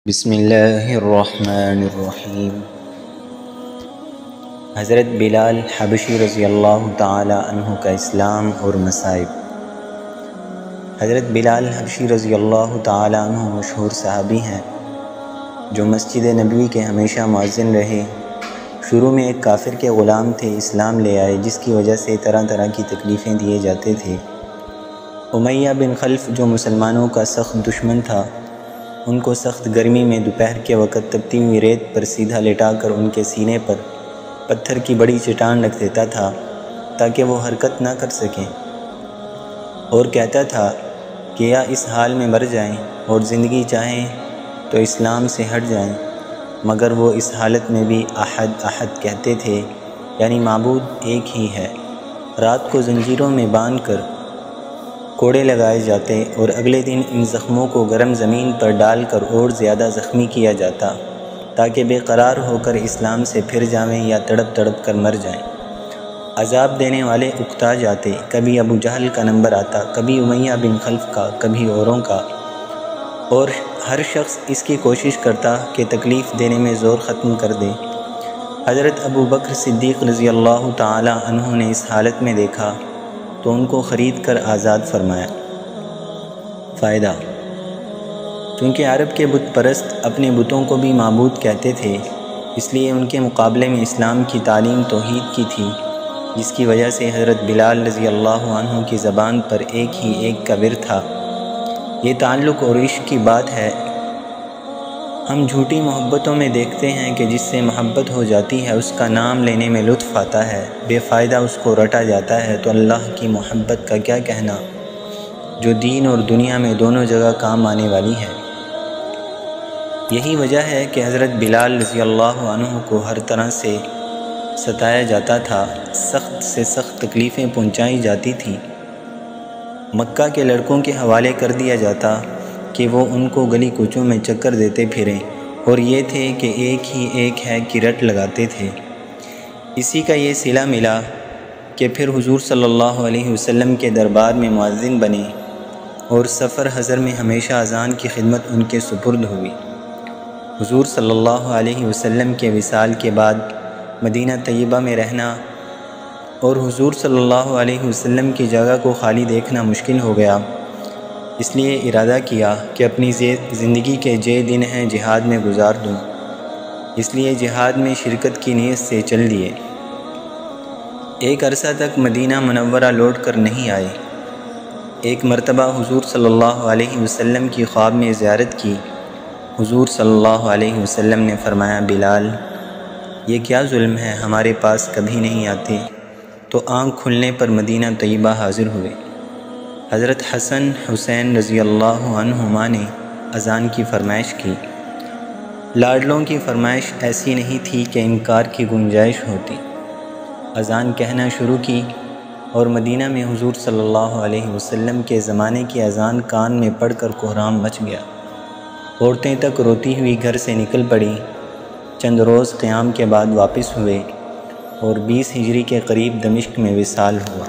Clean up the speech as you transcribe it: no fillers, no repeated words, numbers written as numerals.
بسم اللہ الرحمن الرحیم۔ حضرت بلال حبشی رضی اللہ تعالی عنہ کا اسلام اور مصائب۔ حضرت بلال حبشی رضی اللہ تعالی عنہ مشہور صحابی ہیں جو مسجد نبوی کے ہمیشہ مؤذن رہے۔ شروع میں ایک کافر کے غلام تھے، اسلام لے آئے جس کی وجہ سے طرح طرح کی تکلیفیں دیے جاتے تھے۔ امیہ بن خلف جو مسلمانوں کا سخت دشمن تھا، ان کو سخت گرمی میں دوپہر کے وقت تپتی ہوئی ریت پر سیدھا لٹا کر ان کے سینے پر پتھر کی بڑی چٹان رکھ دیتا تھا تاکہ وہ حرکت نہ کر سکیں، اور کہتا تھا کہ یا اس حال میں مر جائیں اور زندگی چاہیں تو اسلام سے ہٹ جائیں، مگر وہ اس حالت میں بھی احد احد کہتے تھے، یعنی معبود ایک ہی ہے۔ رات کو زنجیروں میں باندھ کر کوڑے لگائے جاتے اور اگلے دن ان زخموں کو گرم زمین پر ڈال کر اور زیادہ زخمی کیا جاتا تاکہ بے قرار ہو کر اسلام سے پھر جاویں یا تڑپ تڑپ کر مر جائیں۔ عذاب دینے والے اکتا جاتے، کبھی ابو جہل کا نمبر آتا، کبھی امیہ بن خلف کا، کبھی اوروں کا، اور ہر شخص اس کی کوشش کرتا کہ تکلیف دینے میں زور ختم کر دے۔ حضرت ابو بکر صدیق رضی اللہ تعالی عنہ نے اس حالت میں دیکھا تو ان کو خرید کر آزاد فرمایا۔ فائدہ: چونکہ عرب کے بت پرست اپنے بتوں کو بھی معبود کہتے تھے، اس لیے ان کے مقابلے میں اسلام کی تعلیم توحید کی تھی، جس کی وجہ سے حضرت بلال رضی اللہ عنہ کی زبان پر ایک ہی ایک کا ورد تھا۔ یہ تعلق اور عشق کی بات ہے۔ ہم جھوٹی محبتوں میں دیکھتے ہیں کہ جس سے محبت ہو جاتی ہے اس کا نام لینے میں لطف آتا ہے، بے فائدہ اس کو رٹا جاتا ہے، تو اللہ کی محبت کا کیا کہنا جو دین اور دنیا میں دونوں جگہ کام آنے والی ہے۔ یہی وجہ ہے کہ حضرت بلال رضی اللہ عنہ کو ہر طرح سے ستایا جاتا تھا، سخت سے سخت تکلیفیں پہنچائی جاتی تھیں۔ مکہ کے لڑکوں کے حوالے کر دیا جاتا کہ وہ ان کو گلی کوچوں میں چکر دیتے پھریں، اور یہ تھے کہ ایک ہی ایک ہے کی رٹ لگاتے تھے۔ اسی کا یہ صلہ ملا کہ پھر حضور صلی اللہ علیہ وسلم کے دربار میں مؤذن بنے، اور سفر حضر میں ہمیشہ اذان کی خدمت ان کے سپرد ہوئی۔ حضور صلی اللہ علیہ وسلم کے وصال کے بعد مدینہ طیبہ میں رہنا اور حضور صلی اللہ علیہ وسلم کی جگہ کو خالی دیکھنا مشکل ہو گیا، اس لیے ارادہ کیا کہ اپنی زندگی کے دن ہیں جہاد میں گزار دوں، اس لیے جہاد میں شرکت کی نیت سے چل دیے۔ ایک عرصہ تک مدینہ منورہ لوٹ کر نہیں آئے۔ ایک مرتبہ حضور صلی اللہ علیہ وسلم کی خواب میں زیارت کی۔ حضور صلی اللہ علیہ وسلم نے فرمایا، بلال، یہ کیا ظلم ہے، ہمارے پاس کبھی نہیں آتے، تو آنکھ کھلنے پر مدینہ طیبہ حاضر ہوئے۔ حضرت حسن حسین رضی اللہ عنہما نے اذان کی فرمائش کی۔ لاڈلوں کی فرمائش ایسی نہیں تھی کہ انکار کی گنجائش ہوتی۔ اذان کہنا شروع کی اور مدینہ میں حضور صلی اللہ علیہ وسلم کے زمانے کی اذان کان میں پڑھ کر کوہرام مچ گیا۔ عورتیں تک روتی ہوئی گھر سے نکل پڑیں۔ چند روز قیام کے بعد واپس ہوئے اور 20 ہجری کے قریب دمشق میں وصال ہوا۔